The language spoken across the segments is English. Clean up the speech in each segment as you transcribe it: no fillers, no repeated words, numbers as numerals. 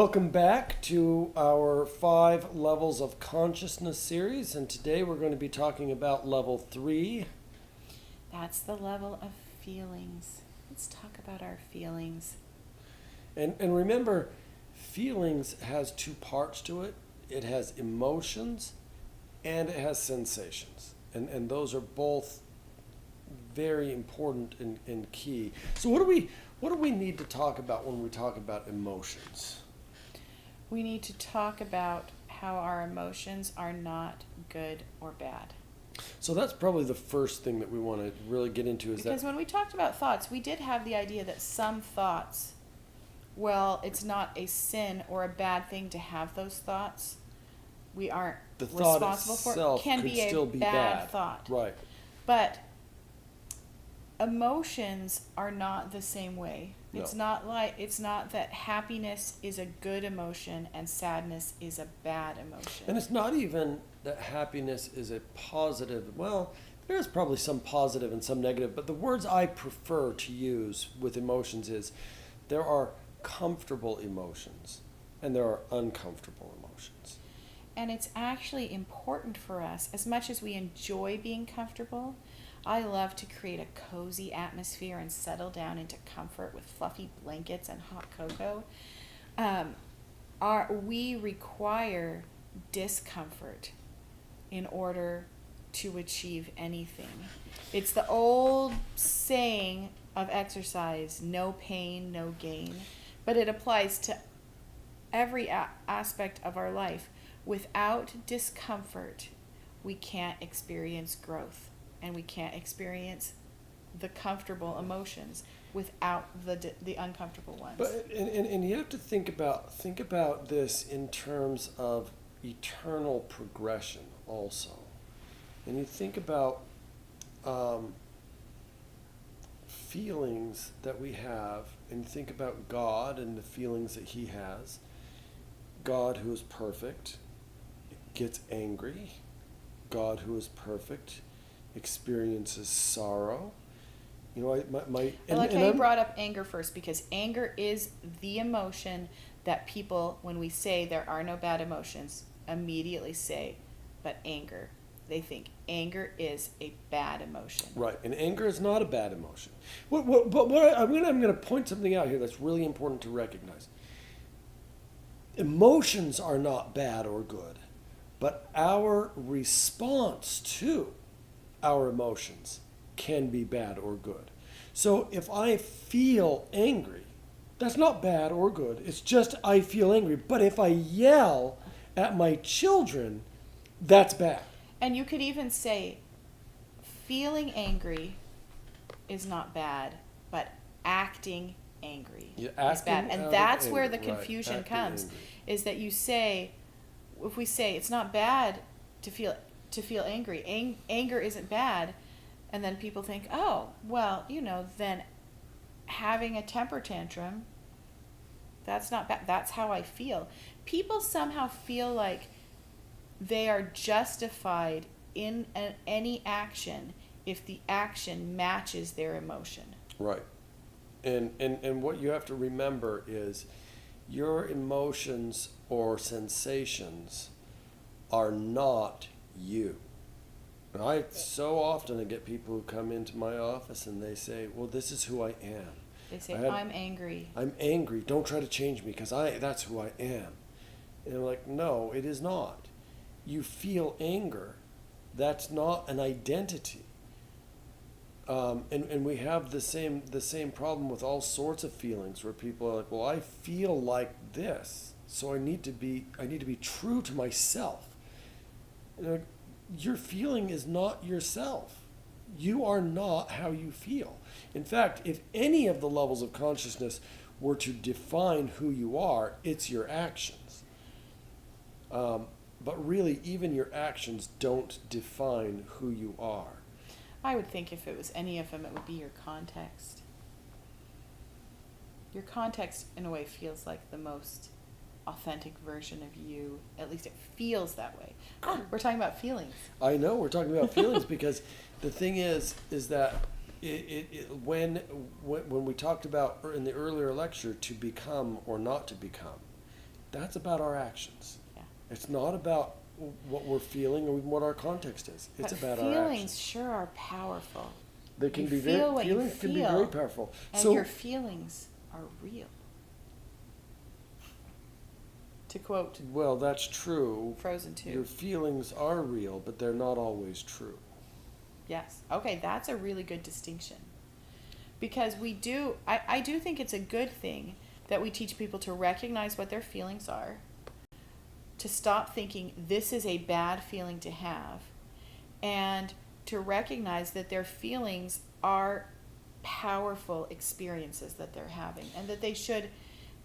Welcome back to our 5 Levels of Consciousness series, and today we're going to be talking about level 3. That's the level of feelings. Let's talk about our feelings. And remember, feelings has 2 parts to it. It has emotions and it has sensations. And those are both very important and key. So what do we need to talk about when we talk about emotions? We need to talk about how our emotions are not good or bad. So that's probably the first thing that we want to really get into Because when we talked about thoughts, we did have the idea that some thoughts, well, it's not a sin or a bad thing to have those thoughts. We aren't the thought responsible for itself it. Can could be a still be bad thought. Right. But emotions are not the same way. No. It's not that happiness is a good emotion and sadness is a bad emotion. And it's not even that happiness is a positive. Well, there's probably some positive and some negative, but the words I prefer to use with emotions is there are comfortable emotions and there are uncomfortable emotions. And it's actually important for us, as much as we enjoy being comfortable. I love to create a cozy atmosphere and settle down into comfort with fluffy blankets and hot cocoa. We require discomfort in order to achieve anything. It's the old saying of exercise, no pain, no gain. But it applies to every aspect of our life. Without discomfort, we can't experience growth. And we can't experience the comfortable emotions without the uncomfortable ones. But and you have to think about this in terms of eternal progression also. And you think about feelings that we have, and you think about God and the feelings that He has. God, who is perfect, gets angry. God, who is perfect, experiences sorrow. You know, I like how you brought up anger first, because anger is the emotion that people, when we say there are no bad emotions, immediately say, but anger. They think anger is a bad emotion. Right, and anger is not a bad emotion. But I'm going to point something out here that's really important to recognize. Emotions are not bad or good, but our response to our emotions can be bad or good. So if I feel angry, that's not bad or good. It's just I feel angry. But if I yell at my children, that's bad. And you could even say feeling angry is not bad, but acting angry is bad. And that's where the confusion comes, is that you say, if we say it's not bad to feel angry, anger isn't bad, and then people think, oh, well, then having a temper tantrum, that's not bad, that's how I feel. People somehow feel like they are justified in any action if the action matches their emotion. Right. And what you have to remember is your emotions or sensations are not you. And I so often get people who come into my office and they say, well, this is who I am. They say, I'm angry. I'm angry. Don't try to change me because that's who I am. And I'm like, no, it is not. You feel anger. That's not an identity. And we have the same problem with all sorts of feelings where people are like, well, I feel like this, so I need to be true to myself. And your feeling is not yourself. You are not how you feel. In fact, if any of the levels of consciousness were to define who you are, it's your actions. But really, even your actions don't define who you are. I would think if it was any of them, it would be your context. Your context, in a way, feels like the most authentic version of you. At least it feels that way. We're talking about feelings. I know we're talking about feelings because the thing is that when we talked about in the earlier lecture to become or not to become, That's about our actions. Yeah. It's not about what we're feeling or even what our context is. It's about our actions. Feelings sure are powerful. They can you be feel very what feelings you can be feel, very powerful. And so your feelings are real. To quote, well, that's true. Frozen 2. Your feelings are real, but they're not always true. Yes. Okay, that's a really good distinction. Because I do think it's a good thing that we teach people to recognize what their feelings are, to stop thinking this is a bad feeling to have, and to recognize that their feelings are powerful experiences that they're having, and that they should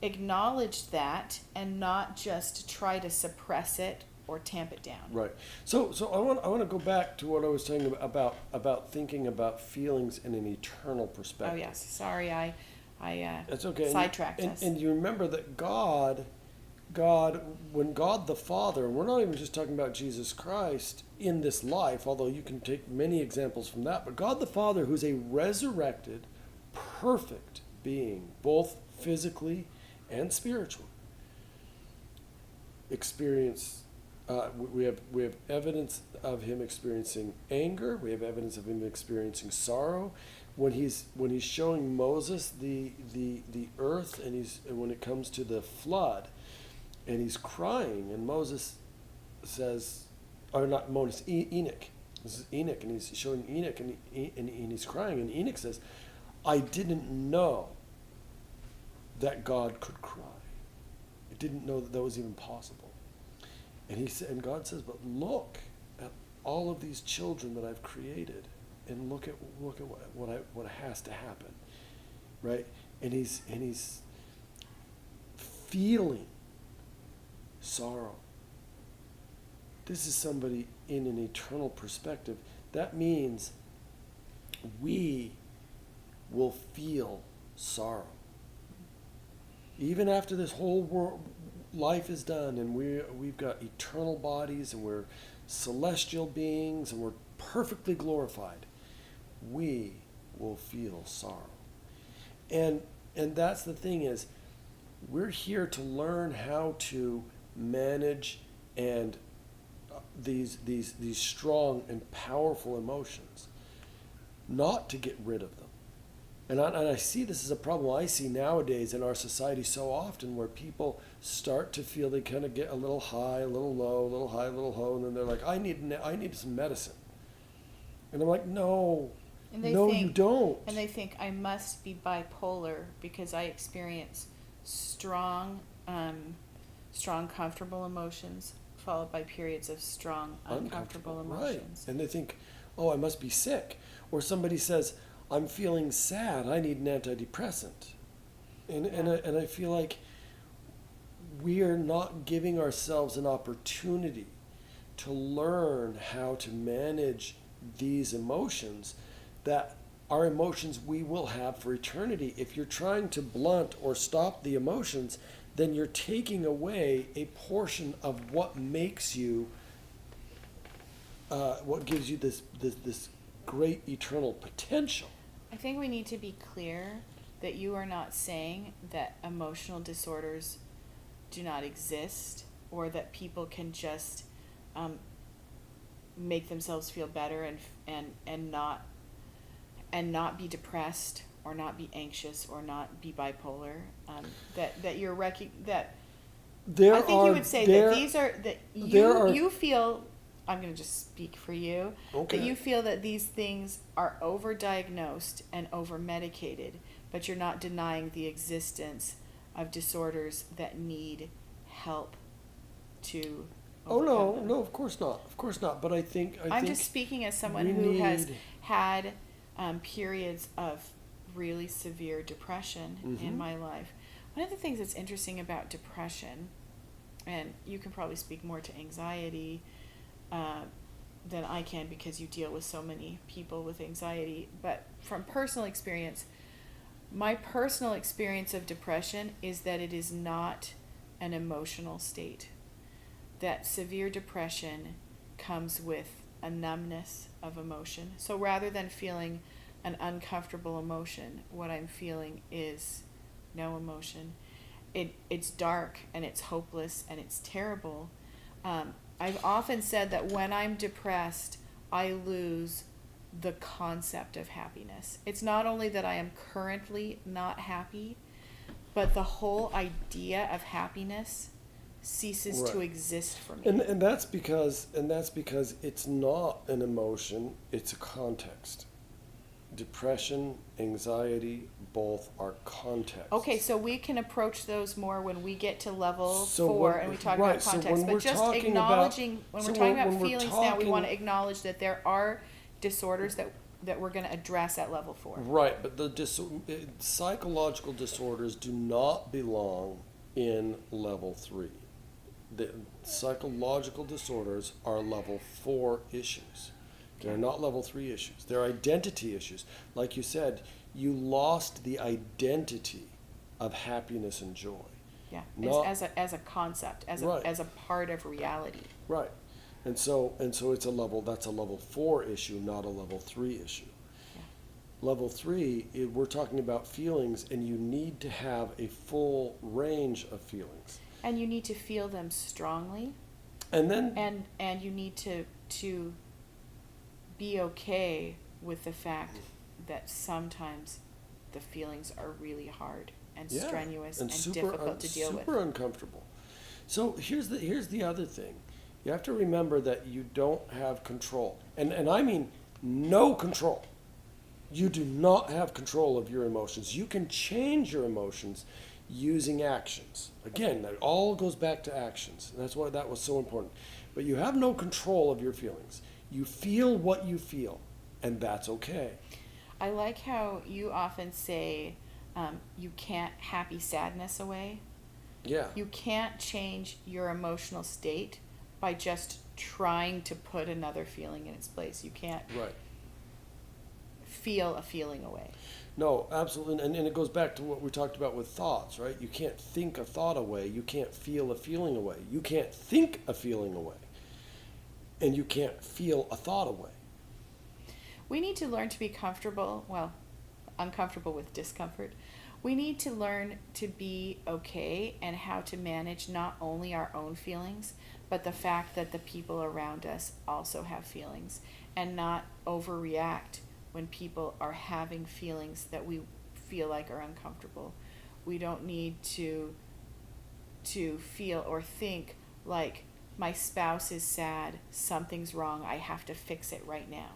acknowledge that and not just try to suppress it or tamp it down. Right. So I want to go back to what I was saying about thinking about feelings in an eternal perspective. Oh yes, sorry, I That's okay. sidetracked us. And you remember that God, when God the Father, and we're not even just talking about Jesus Christ in this life, although you can take many examples from that, but God the Father, who's a resurrected, perfect being, both physically and spiritually, we have evidence of him experiencing anger. We have evidence of him experiencing sorrow. When he's showing Moses the earth, and when it comes to the flood, and he's crying, and Moses says, or not Moses, Enoch. This is Enoch, and he's showing Enoch, and he's crying, and Enoch says, "I didn't know that God could cry. I didn't know that was even possible." And God says, "But look at all of these children that I've created, and look at what has to happen, right?" And he's feeling sorrow. This is somebody in an eternal perspective. That means we will feel sorrow. Even after this whole life is done, and we've got eternal bodies, and we're celestial beings, and we're perfectly glorified, we will feel sorrow. And that's the thing, is we're here to learn how to manage and these strong and powerful emotions, not to get rid of them. And I see this as a problem I see nowadays in our society so often, where people start to feel they kind of get a little high, a little low, a little high, a little low, and then they're like, I need some medicine. And I'm like, no, you don't. And they think I must be bipolar because I experience strong comfortable emotions followed by periods of strong uncomfortable emotions. Right. And they think, oh, I must be sick. Or somebody says, I'm feeling sad, I need an antidepressant. And I feel like we are not giving ourselves an opportunity to learn how to manage these emotions, that are emotions we will have for eternity. If you're trying to blunt or stop the emotions, then you're taking away a portion of what makes you, what gives you this great eternal potential. I think we need to be clear that you are not saying that emotional disorders do not exist, or that people can just make themselves feel better and not be depressed, or not be anxious, or not be bipolar. That you're I think you would say that these are that you feel. I'm going to just speak for you. Okay. That you feel that these things are overdiagnosed and overmedicated, but you're not denying the existence of disorders that need help to overcome them. No, of course not. But I think I'm just speaking as someone who has had periods of really severe depression in my life. One of the things that's interesting about depression, and you can probably speak more to anxiety than I can because you deal with so many people with anxiety, but from personal experience, my personal experience of depression is that it is not an emotional state. That severe depression comes with a numbness of emotion. So rather than feeling an uncomfortable emotion, what I'm feeling is no emotion. it's dark and it's hopeless and it's terrible. I've often said that when I'm depressed, I lose the concept of happiness. It's not only that I am currently not happy, but the whole idea of happiness ceases to exist for me. And that's because it's not an emotion, it's a context. Depression, anxiety, both are context. Okay, so we can approach those more when we get to level 4 and we talk about context. But just acknowledging, when we're talking about feelings now, we want to acknowledge that there are disorders that we're going to address at level 4. Right, but the psychological disorders do not belong in level 3. The psychological disorders are level 4 issues. They're not level 3 issues. They're identity issues. Like you said, you lost the identity of happiness and joy. Yeah, as a concept, as a part of reality. Right. And so that's a level 4 issue, not a level 3 issue. Yeah. Level 3, we're talking about feelings, and you need to have a full range of feelings. And you need to feel them strongly. And then and you need to be okay with the fact that sometimes the feelings are really hard and strenuous and difficult to deal with. Super uncomfortable. So here's the other thing. You have to remember that you don't have control. And I mean no control. You do not have control of your emotions. You can change your emotions using actions. Again, that all goes back to actions. That's why that was so important. But you have no control of your feelings. You feel what you feel, and that's okay. I like how you often say you can't happy sadness away. Yeah. You can't change your emotional state by just trying to put another feeling in its place. You can't feel a feeling away. No, absolutely. And it goes back to what we talked about with thoughts, right? You can't think a thought away. You can't feel a feeling away. You can't think a feeling away. And you can't feel a thought away. We need to learn to be uncomfortable with discomfort. We need to learn to be okay and how to manage not only our own feelings, but the fact that the people around us also have feelings, and not overreact when people are having feelings that we feel like are uncomfortable. We don't need to feel or think like, my spouse is sad, something's wrong, I have to fix it right now.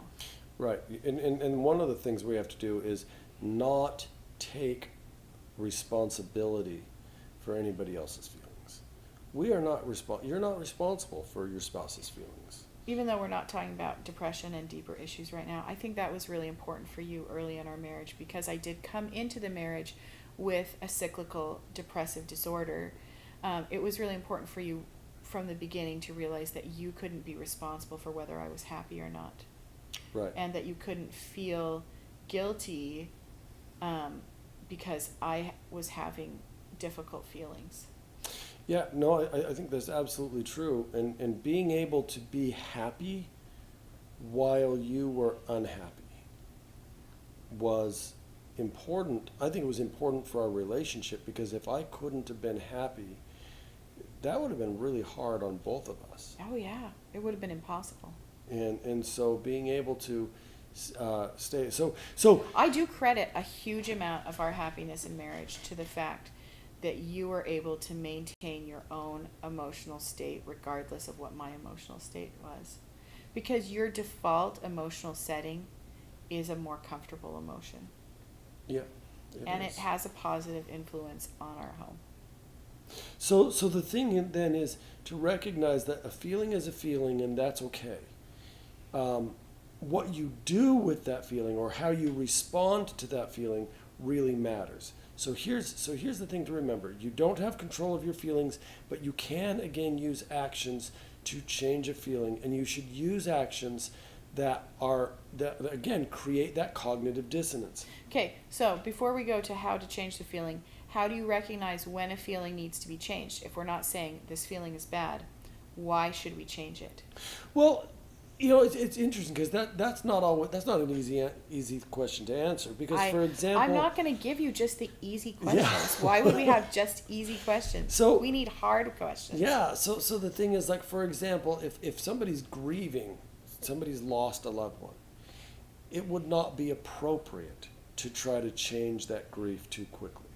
Right. And one of the things we have to do is not take responsibility for anybody else's feelings. You're not responsible for your spouse's feelings. Even though we're not talking about depression and deeper issues right now, I think that was really important for you early in our marriage, because I did come into the marriage with a cyclical depressive disorder. It was really important for you from the beginning to realize that you couldn't be responsible for whether I was happy or not. Right. And that you couldn't feel guilty because I was having difficult feelings. Yeah, no, I think that's absolutely true. And being able to be happy while you were unhappy was important. I think it was important for our relationship, because if I couldn't have been happy, that would have been really hard on both of us. Oh yeah, it would have been impossible. And so being able to stay, so I do credit a huge amount of our happiness in marriage to the fact that you were able to maintain your own emotional state regardless of what my emotional state was, because your default emotional setting is a more comfortable emotion. Yeah. It has a positive influence on our home. So the thing then is to recognize that a feeling is a feeling, and that's okay. What you do with that feeling or how you respond to that feeling really matters. So here's the thing to remember. You don't have control of your feelings, but you can, again, use actions to change a feeling, and you should use actions that again, create that cognitive dissonance. Okay, so before we go to how to change the feeling, how do you recognize when a feeling needs to be changed? If we're not saying this feeling is bad, why should we change it? Well, It's interesting because that's not an easy question to answer because, for example, I'm not going to give you just the easy questions. Yeah. Why would we have just easy questions? So we need hard questions. Yeah. So the thing is, like, for example, if somebody's grieving, somebody's lost a loved one, it would not be appropriate to try to change that grief too quickly.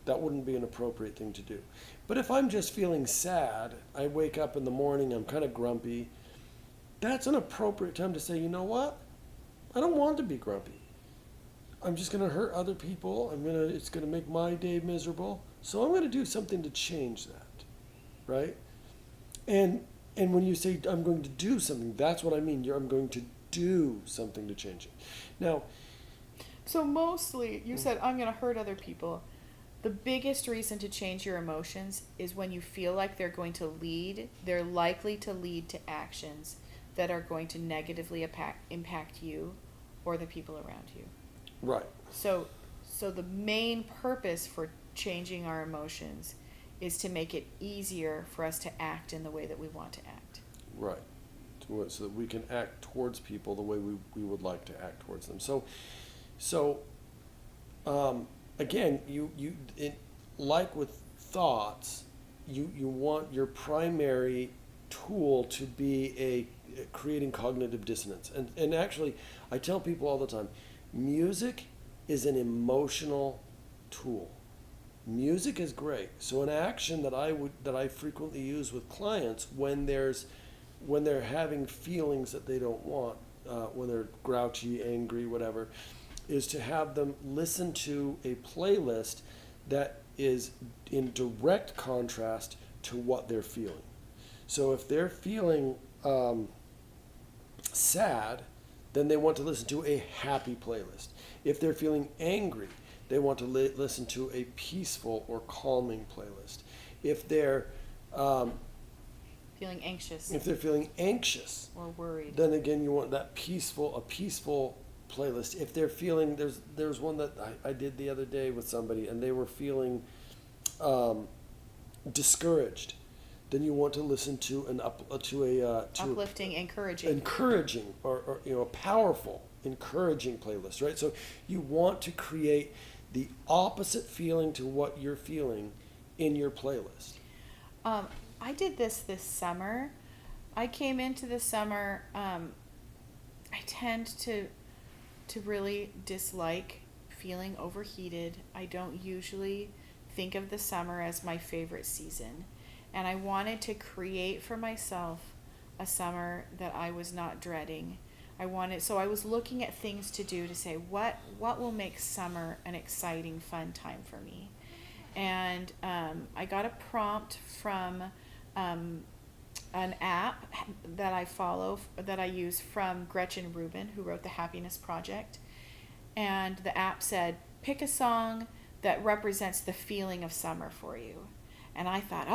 That wouldn't be an appropriate thing to do. But if I'm just feeling sad, I wake up in the morning, I'm kind of grumpy. That's an appropriate time to say, you know what? I don't want to be grumpy. I'm just going to hurt other people. It's going to make my day miserable. So I'm going to do something to change that, right? And when you say I'm going to do something, that's what I mean. I'm going to do something to change it. Now, so mostly you said I'm going to hurt other people. The biggest reason to change your emotions is when you feel like they're likely to lead to actions that are going to negatively impact you or the people around you. Right. So the main purpose for changing our emotions is to make it easier for us to act in the way that we want to act. Right. So that we can act towards people the way we would like to act towards them. Again, like with thoughts, you want your primary tool to be creating cognitive dissonance. And actually, I tell people all the time, music is an emotional tool. Music is great. So an action that I frequently use with clients when they're having feelings that they don't want, when they're grouchy, angry, whatever, is to have them listen to a playlist that is in direct contrast to what they're feeling. So if they're feeling sad, then they want to listen to a happy playlist. If they're feeling angry, they want to listen to a peaceful or calming playlist. If they're feeling anxious. If they're feeling anxious or worried, then again you want a peaceful playlist. If they're feeling, there's one that I did the other day with somebody, and they were feeling discouraged. Then you want to listen to uplifting, encouraging, or a powerful, encouraging playlist, right? So you want to create the opposite feeling to what you're feeling in your playlist. I did this summer. I came into the summer. I tend to really dislike feeling overheated. I don't usually think of the summer as my favorite season. And I wanted to create for myself a summer that I was not dreading. So I was looking at things to do to say, what will make summer an exciting, fun time for me? And I got a prompt from an app that I follow, that I use, from Gretchen Rubin, who wrote The Happiness Project. And the app said, pick a song that represents the feeling of summer for you. And I thought,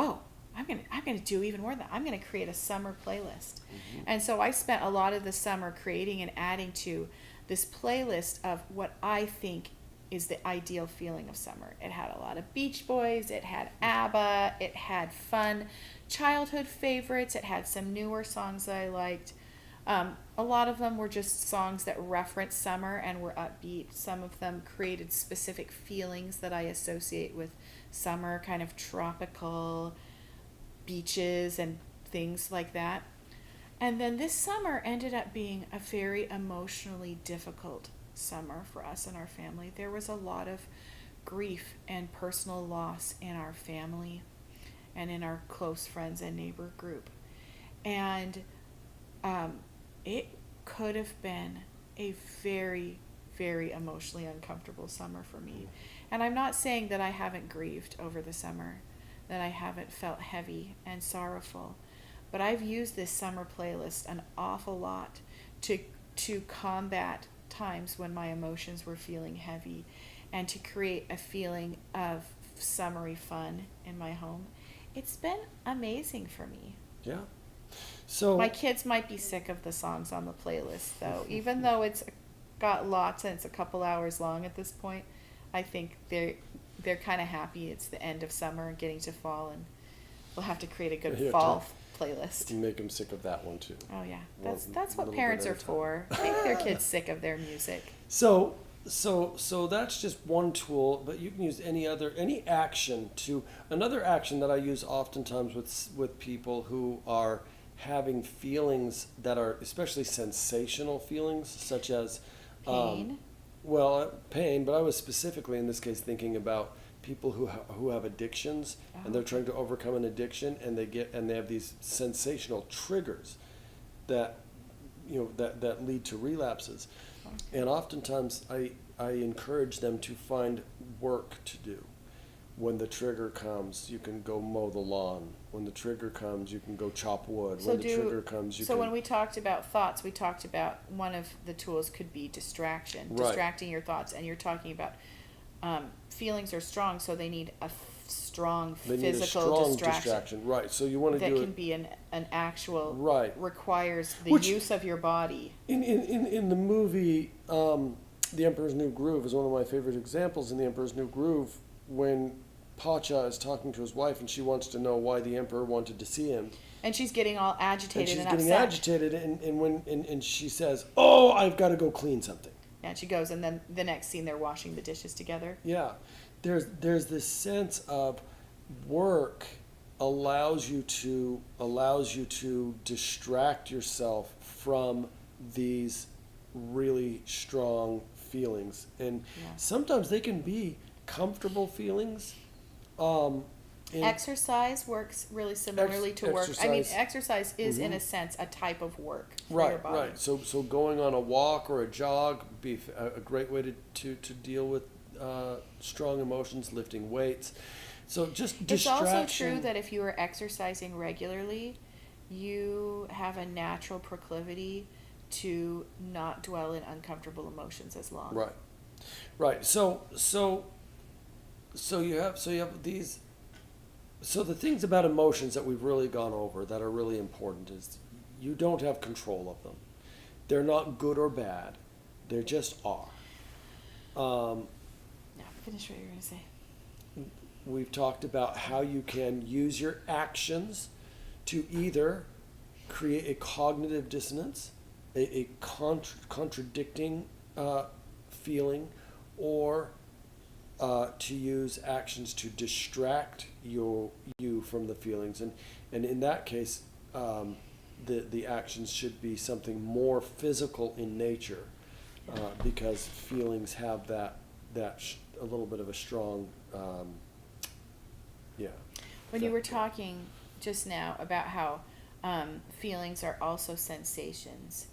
I'm gonna do even more than that. I'm gonna create a summer playlist. Mm-hmm. And so I spent a lot of the summer creating and adding to this playlist of what I think is the ideal feeling of summer. It had a lot of Beach Boys, it had ABBA, it had fun childhood favorites, it had some newer songs that I liked. A lot of them were just songs that reference summer and were upbeat. Some of them created specific feelings that I associate with summer, kind of tropical, beaches and things like that. And then this summer ended up being a very emotionally difficult summer for us and our family. There was a lot of grief and personal loss in our family and in our close friends and neighbor group. And it could have been a very, very emotionally uncomfortable summer for me. And I'm not saying that I haven't grieved over the summer, that I haven't felt heavy and sorrowful, but I've used this summer playlist an awful lot to combat times when my emotions were feeling heavy and to create a feeling of summery fun in my home. It's been amazing for me. Yeah. So my kids might be sick of the songs on the playlist, though. Even though it's got lots and it's a couple hours long at this point, I think they're kind of happy it's the end of summer and getting to fall, and we'll have to create a good fall playlist. Make them sick of that one too. Oh yeah, that's what parents are for. Make their kids sick of their music. So that's just one tool, but you can use any action to another action that I use oftentimes with people who are having feelings that are especially sensational feelings, such as pain. Pain, but I was specifically in this case thinking about people who have addictions, and they're trying to overcome an addiction, and they have these sensational triggers that that lead to relapses. And oftentimes I encourage them to find work to do. When the trigger comes, you can go mow the lawn. When the trigger comes, you can go chop wood. When the trigger comes, when we talked about thoughts, we talked about one of the tools could be distraction, right. Distracting your thoughts. And you're talking about feelings are strong, so they need a strong physical distraction. Right. So you want to that do can be an actual right. Requires the use of your body. In the movie, The Emperor's New Groove is one of my favorite examples. In The Emperor's New Groove, when Pacha is talking to his wife, and she wants to know why the emperor wanted to see him. And she's getting all agitated and upset. She's getting agitated, and she says, "Oh, I've got to go clean something." Yeah, and she goes, and then the next scene, they're washing the dishes together. Yeah, there's this sense of work allows you to distract yourself from these really strong feelings, and sometimes they can be comfortable feelings. Exercise works really similarly to work. I mean, exercise is in a sense a type of work for your body. Right. So going on a walk or a jog would be a great way to deal with strong emotions, lifting weights. So just distraction. It's also true that if you are exercising regularly, you have a natural proclivity to not dwell in uncomfortable emotions as long. Right. So you have these. So the things about emotions that we've really gone over that are really important is you don't have control of them. They're not good or bad. They just are. Finish what you were going to say. We've talked about how you can use your actions to either create a cognitive dissonance, a contradicting feeling, or to use actions to distract you from the feelings, and in that case, the actions should be something more physical in nature, because feelings have that a little bit of a strong, When you were talking just now about how feelings are also sensations,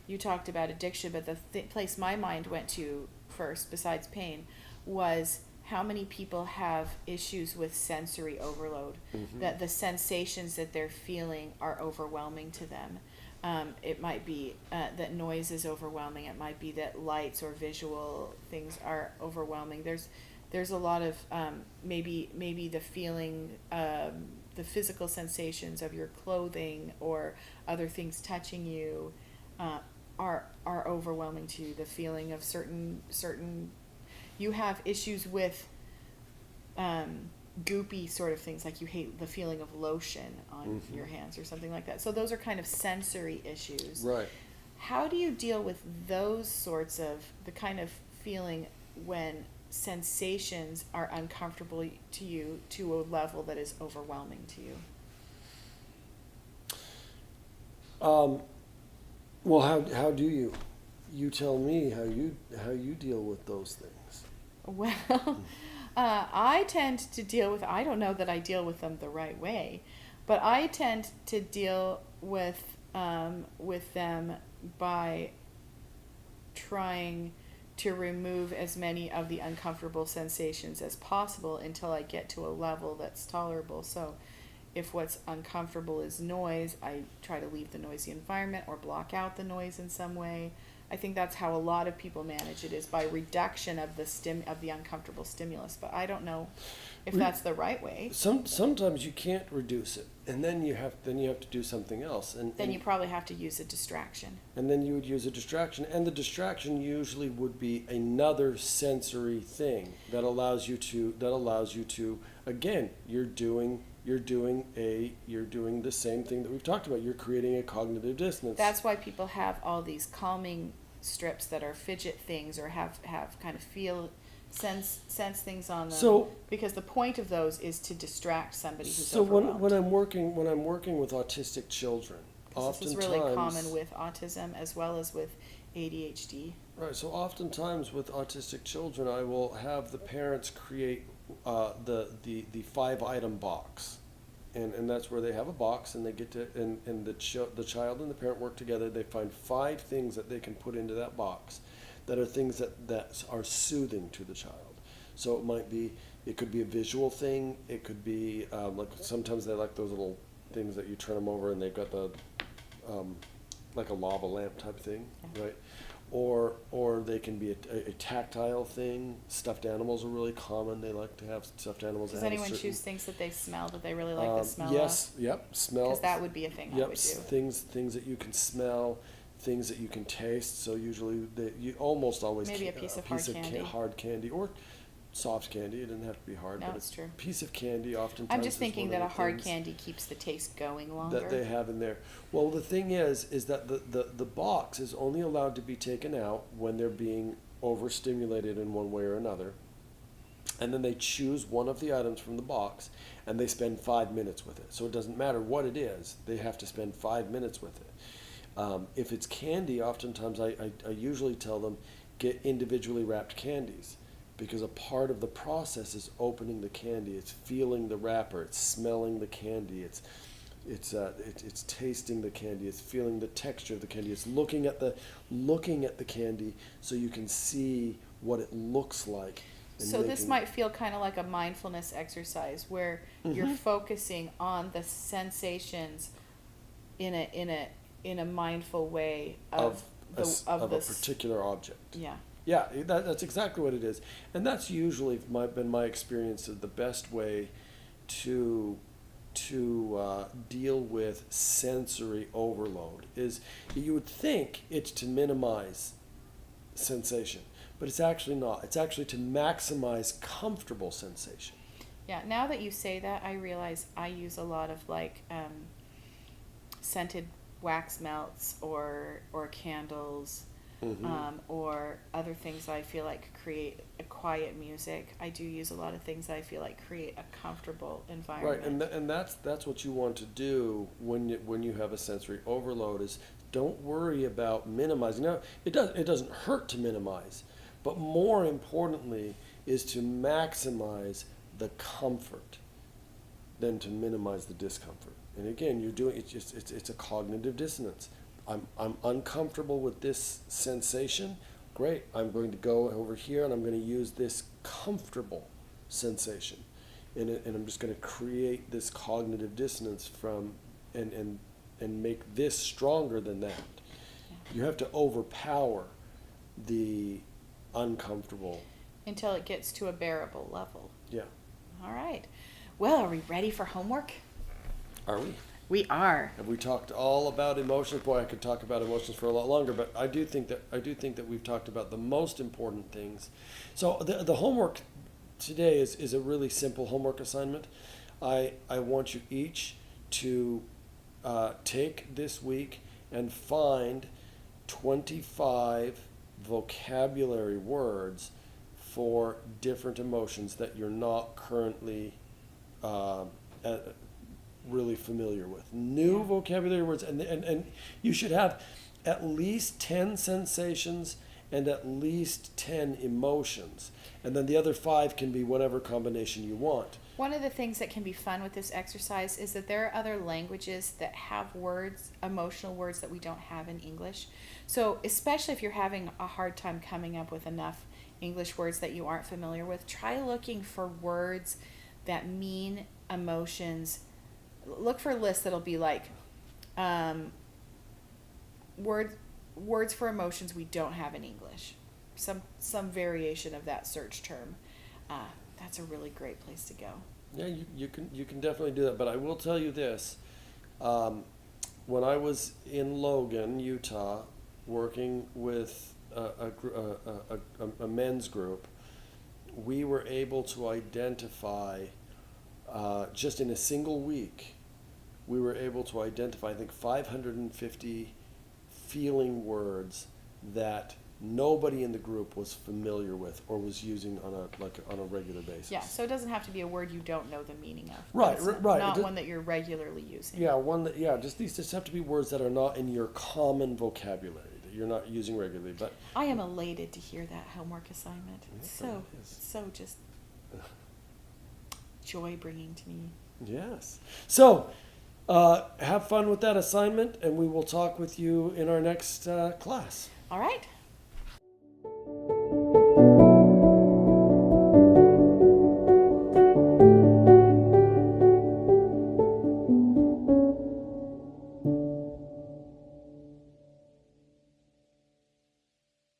you talked about addiction, but the place my mind went to first, besides pain, was how many people have issues with sensory overload, that the sensations that they're feeling are overwhelming to them. It might be that noise is overwhelming. It might be that lights or visual things are overwhelming. There's a lot of maybe the feeling, the physical sensations of your clothing or other things touching you are overwhelming to you. The feeling of certain you have issues with goopy sort of things, like you hate the feeling of lotion on your hands or something like that. So those are kind of sensory issues. Right. How do you deal with those sorts of the kind of feeling when sensations are uncomfortable to you to a level that is overwhelming to you? Well, how do you tell me how you deal with those things? Well, I tend to deal with, I don't know that I deal with them the right way, but I tend to deal with them by trying to remove as many of the uncomfortable sensations as possible until I get to a level that's tolerable. So if what's uncomfortable is noise, I try to leave the noisy environment or block out the noise in some way. I think that's how a lot of people manage it, is by reduction of the uncomfortable stimulus. But I don't know if that's the right way. Sometimes you can't reduce it, and then you have to do something else. Then you probably have to use a distraction. And then you would use a distraction, and the distraction usually would be another sensory thing that allows you to again, you're doing you're doing the same thing that we've talked about. You're creating a cognitive dissonance. That's why people have all these calming strips that are fidget things, or have kind of sense things on them. So, because the point of those is to distract somebody who's so overwhelmed. when I'm working with autistic children, this is really common with autism as well as with ADHD. Right. So oftentimes with autistic children, I will have the parents create the 5-item box, and that's where they have a box, and they get to and the child and the parent work together. They find 5 things that they can put into that box, that are things that are soothing to the child. So it could be a visual thing. It could be like sometimes they like those little things that you turn them over and they've got the like a lava lamp type thing, right? Or they can be a tactile thing. Stuffed animals are really common. They like to have stuffed animals. Does anyone choose things that they smell, that they really like the smell yes, of? Yep, smell. Because that would be a thing I would do. Things that you can smell, things that you can taste. So usually you almost always maybe a piece of hard candy or soft candy. It doesn't have to be hard. No, but it's true. A piece of candy oftentimes. I'm just thinking that a hard candy keeps the taste going longer. That they have in there. Well, the thing is that the box is only allowed to be taken out when they're being overstimulated in one way or another. And then they choose one of the items from the box and they spend 5 minutes with it. So it doesn't matter what it is, they have to spend 5 minutes with it. If it's candy, oftentimes I usually tell them get individually wrapped candies, because a part of the process is opening the candy. It's feeling the wrapper. It's smelling the candy. It's tasting the candy. It's feeling the texture of the candy. It's looking at the candy so you can see what it looks like. So this might feel kind of like a mindfulness exercise where you're focusing on the sensations in a mindful way of a particular object. Yeah. Yeah, that's exactly what it is. And that's usually been my experience of the best way to deal with sensory overload. Is you would think it's to minimize sensation, but it's actually not. It's actually to maximize comfortable sensation. Yeah, now that you say that, I realize I use a lot of scented wax melts or candles. Or other things that I feel like create a quiet music. I do use a lot of things that I feel like create a comfortable environment. Right, and that's what you want to do when you have a sensory overload. Is don't worry about minimizing. Now it doesn't hurt to minimize, but more importantly is to maximize the comfort than to minimize the discomfort. And again, it's a cognitive dissonance. I'm uncomfortable with this sensation. Great. I'm going to go over here and I'm going to use this comfortable sensation. And I'm just going to create this cognitive dissonance and make this stronger than that. Yeah. You have to overpower the uncomfortable until it gets to a bearable level. Yeah. All right. Well, are we ready for homework? Are we? We are. Have we talked all about emotions? Boy, I could talk about emotions for a lot longer, but I do think that we've talked about the most important things. So the homework today is a really simple homework assignment. I want you each to take this week and find 25 vocabulary words for different emotions that you're not currently really familiar with. New vocabulary words, and you should have at least 10 sensations and at least 10 emotions. And then the other 5 can be whatever combination you want. One of the things that can be fun with this exercise is that there are other languages that have words, emotional words that we don't have in English. So especially if you're having a hard time coming up with enough English words that you aren't familiar with, try looking for words that mean emotions. Look for a list that'll be like words for emotions we don't have in English. Some variation of that search term. That's a really great place to go. Yeah, you can definitely do that. But I will tell you this: when I was in Logan, Utah, working with a men's group, we were able to identify just in a single week, we were able to identify, I think, 550 feeling words that nobody in the group was familiar with or was using on a regular basis. Yeah, so it doesn't have to be a word you don't know the meaning of. Right, right. Not one that you're regularly using. Yeah, these just have to be words that are not in your common vocabulary, that you're not using regularly. But I am elated to hear that homework assignment. It's so just joy bringing to me. Yes. So have fun with that assignment, and we will talk with you in our next class. All right.